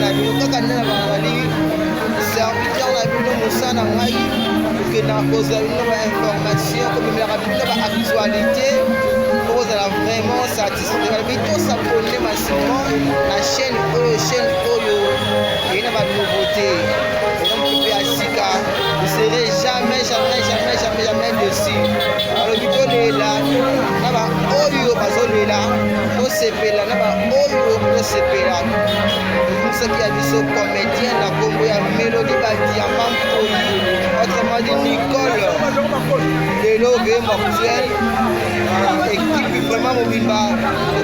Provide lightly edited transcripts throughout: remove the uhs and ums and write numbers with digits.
na bino kaka nde na bazali serviteur na bino mosala na ngai okenda kozwa bino bainformation kobimelaka bino baactualité kozala vraiment satisfait bitosabone masimo na chaîne oyo eyi na banouveauté donc mpe ya sika ne serait jamais dessus alobi tolela na baoyo bazolela tosepela na baoyo tosepela soki ya biso comédien na kombo ya Mélodie Badiama Mpoli autrement dit Nicole lelo obe mortuel équipe vraiment mobimba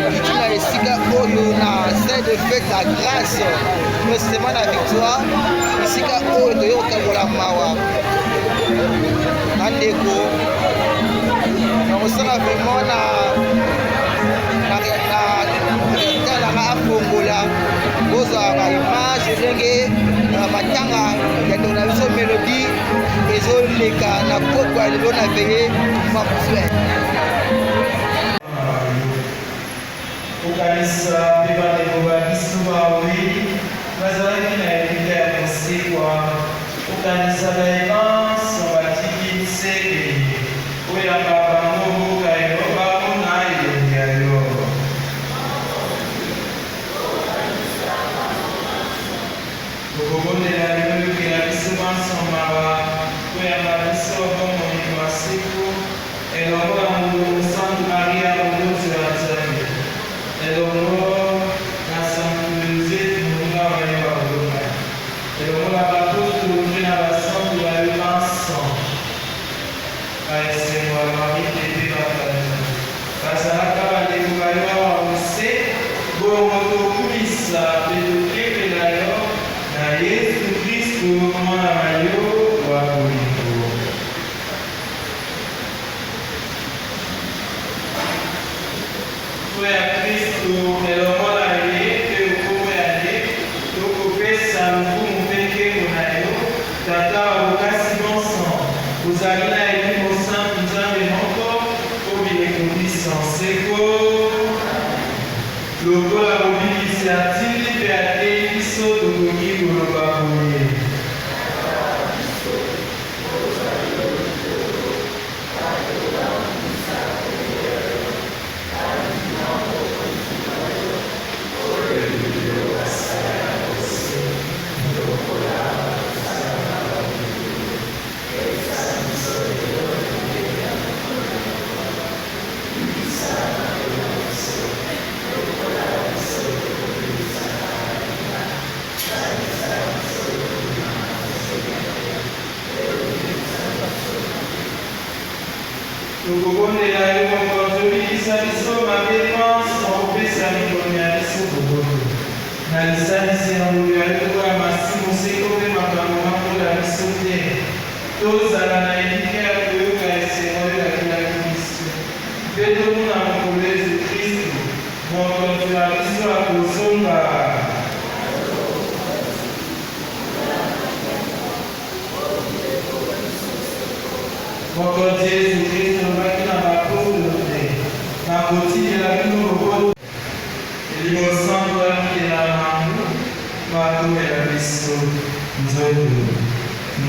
okiti na esika oyo na scène de fête la grâce précisément na victoire esika oyo toyokokangola mawa na ndeko nakosala vraiment na nanga afongola kozwa baimage ndenge matanga ya ndeko na biso Mélodie ezoleka na pokwa lelo na veye mortuel okanisa mpe bandeko babiso baweli bazalaki na elika ya kosekwa okanisa baemanso batiki miseke oyamba bango boka yo bamona elongi ya yo okobondela lilolukela biso manso mawa oyamba biso bomoni maseko elongo ya mongolo Sainte Maria mokonzi ya Nzambe elongo na Sainte Joseph monga wa ye bakolonga elongo na bapostolo mpe na basantu ya yo ensemble baesengo ya marite mpe bakali bazalaka bandeko bayo awa mose bongo tokumisa mpe tokepela yo na Yesu Kristo mwana na yo wa bolingo ya Kristo elongo na ye mpe okoma ya ye tokopesa mfumu mpe nkembo na yo tata wa bokasi bonso ozali na elimo santu Nzambe moko obilekobisa nseko lokola bobikisi atili mpe atei biso tokoki koloba boye tokobondela yo mokonzi obikisa biso mabe nyonso opesa mikolo ya biso boboto na lisalisi na ngolu ya loko ya masimu seko mpe makambo makola biso te tozala na elika ya koyoka esengo elakilaki biso mpe tomona mokolo Yesu Kristo mokonzi na biso akozonga mokonzi Yesu Kristo obaki na bapostolo te nakotilela bino lokoto elimo santu amikela nango batomela biso nzoto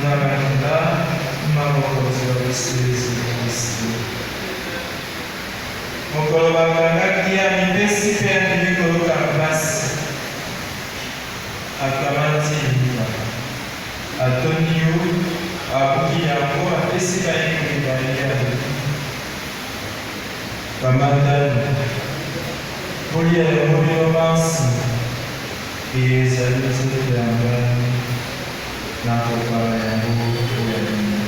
na baninga na mokonzi wa biso Yesu Kristo mokolo bakangaki ya mipesi mpe akimi koluka mpasi akamati lima atoni yo abuki yango apesi bayekoli bayekali bamatani kolia yango bino mansi ezali nzoto ya ngani na kopala yango oya lino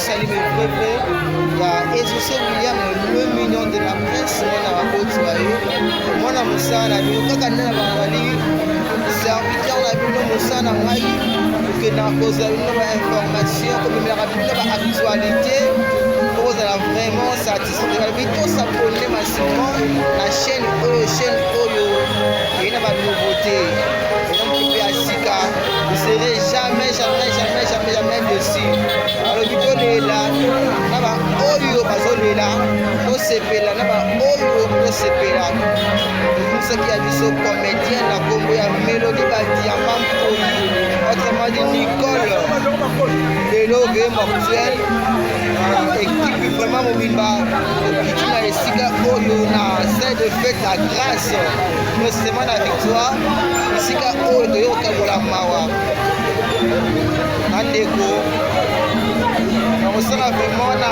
Salim vrai ya Ezose William le million de la presse mwana bakotwa yo mwana mosala bino kaka nde na bazali serviteur na bino mosala ngai okenda kozwa bino bainformation komemelaka bino baactualité kozala vraiment satisfait bito sapone masimo na chaîne oyo eyi na banouveauté enomkipe ya sika vous serez jamais dessus alobi tolela na baoyo bazolela tosepela na baoyo tosepela emisaki ya biso comédien na kombo ya Mélodie Badiama Mpoi autrement dit Nicole lelo ve mortuel équipe vraiment mobimba okiti na esika oyo na scène de fête à grâce justement na victoire esika oyo toyokabola mawa na ndeko nakosala vraiment na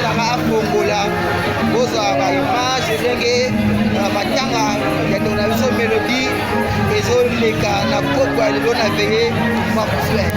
nanga afongola kozwa baimage ndenge matanga ya ndeko na biso Mélodie ezoleka na poko ya lelo na veye mortuel